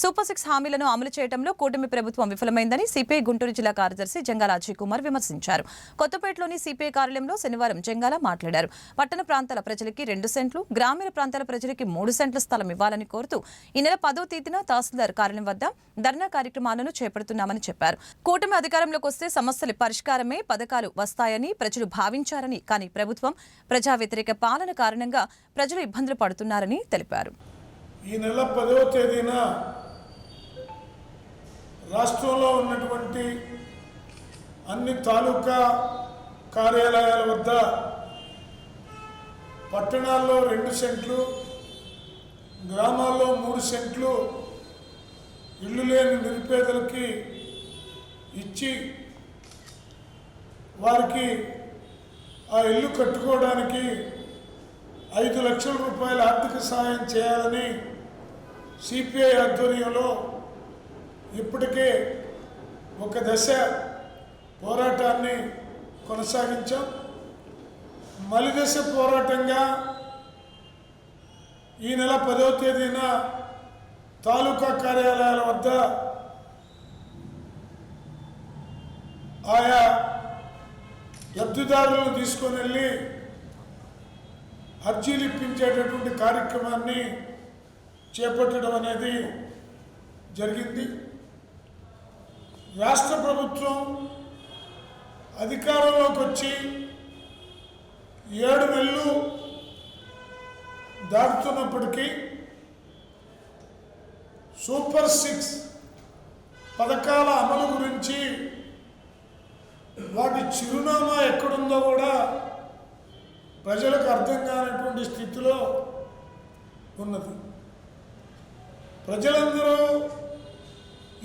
Super 6 హామీలను అమలు చేయడంలో కూటమి ప్రభుత్వం విఫలమైందని సిపిఐ గుంటూరు జిల్లా కార్యదర్శి జంగాల అజయ్ కుమార్ విమర్శించారు. కొత్తపేటలోని సిపిఐ కార్యాలయంలో శనివారం జంగాల మాట్లాడారు. పట్టణ ప్రాంతాల ప్రజలకి 2 సెంట్లు, గ్రామీణ ప్రాంతాల ప్రజలకి 3 సెంట్ల స్థలం ఇవ్వాలని కోరుతూ ఈ నెల 10వ తేదీన తహసీల్దార్ కార్యాలయం వద్ద ధర్నా కార్యక్రమాలను చేపడుతున్నామని చెప్పారు. కూటమి అధికారంలోకి వస్తే సమస్యల పరిష్కారమే పథకాలు వస్తాయని ప్రజలు భావించారని, కానీ ప్రభుత్వం ప్రజా వ్యతిరేక పాలన కారణంగా ప్రజలు ఇబ్బందులు పడుతున్నారని తెలిపారు. ఈ నెల 10వ తేదీన రాష్ట్రంలో ఉన్నటువంటి అన్ని తాలూకా కార్యాలయాల వద్ద పట్టణాల్లో 2 సెంట్లు, గ్రామాల్లో 3 సెంట్లు ఇళ్ళు లేని నిరుపేదలకి ఇచ్చి వారికి ఆ ఇల్లు కట్టుకోవడానికి 5 లక్షల రూపాయల ఆర్థిక సహాయం చేయాలని సిపిఐ ఆధ్వర్యంలో ఇప్పటికే ఒక దశ పోరాటాన్ని కొనసాగించాం. మలి దశ పోరాటంగా ఈ నెల 10వ తేదీన తాలూకా కార్యాలయాల వద్ద ఆయా లబ్ధిదారులను తీసుకొని వెళ్ళి అర్జీలు ఇప్పించేటటువంటి కార్యక్రమాన్ని చేపట్టడం అనేది జరిగింది. రాష్ట్ర ప్రభుత్వం అధికారంలోకి వచ్చి 7 నెలలు దాటుతున్నప్పటికీ సూపర్ 6 పథకాల అమలు గురించి వాటి చిరునామా ఎక్కడుందో కూడా ప్రజలకు అర్థం కానటువంటి స్థితిలో ఉన్నది. ప్రజలందరూ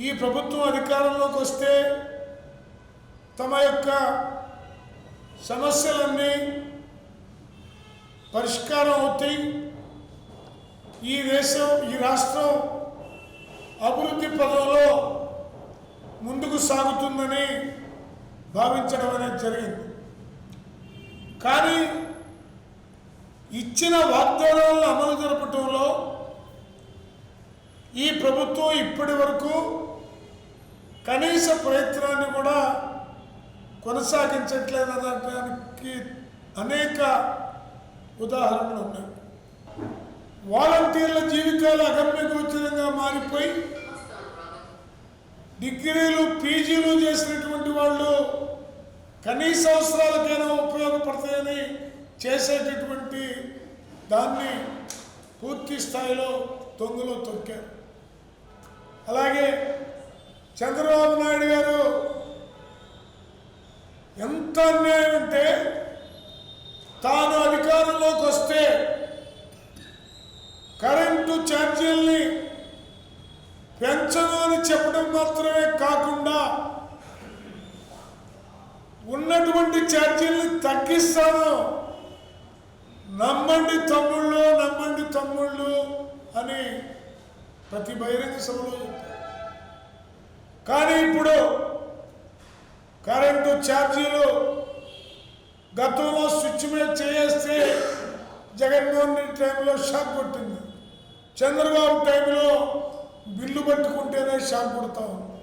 ఈ ప్రభుత్వం అధికారంలోకి వస్తే తమ యొక్క సమస్యలన్నీ పరిష్కారం అవుతాయి, ఈ రాష్ట్రం అభివృద్ధి పదంలో ముందుకు సాగుతుందని భావించడం అనేది జరిగింది. కానీ ఇచ్చిన వాగ్దానాలను అమలు జరపడంలో ఈ ప్రభుత్వం ఇప్పటి వరకు కనీస ప్రయత్నాన్ని కూడా కొనసాగించట్లేదనడానికి అనేక ఉదాహరణలు ఉన్నాయి. వాలంటీర్ల జీవితాలు అగమ్యగోచరంగా మారిపోయి డిగ్రీలు పీజీలు చేసినటువంటి వాళ్ళు కనీస అవసరాలకైనా ఉపయోగపడతాయని చేసేటటువంటి దాన్ని పూర్తి స్థాయిలో తొంగలో తొక్కారు. అలాగే చంద్రబాబు నాయుడు గారు ఎంత అన్యాయం అంటే తాను అధికారంలోకి వస్తే కరెంటు ఛార్జీల్ని పెంచను అని చెప్పడం మాత్రమే కాకుండా ఉన్నటువంటి ఛార్జీల్ని తగ్గిస్తాను, నమ్మండి తమ్ముళ్ళు అని ప్రతి బహిరంగ సభలో చెప్పారు. కానీ ఇప్పుడు కరెంటు ఛార్జీలు గతంలో స్విచ్ మీద చేస్తే జగన్మోహన్ రెడ్డి టైంలో షాక్ కొట్టింది, చంద్రబాబు టైంలో బిల్లు పట్టుకుంటేనే షాక్ కొడతా ఉంది.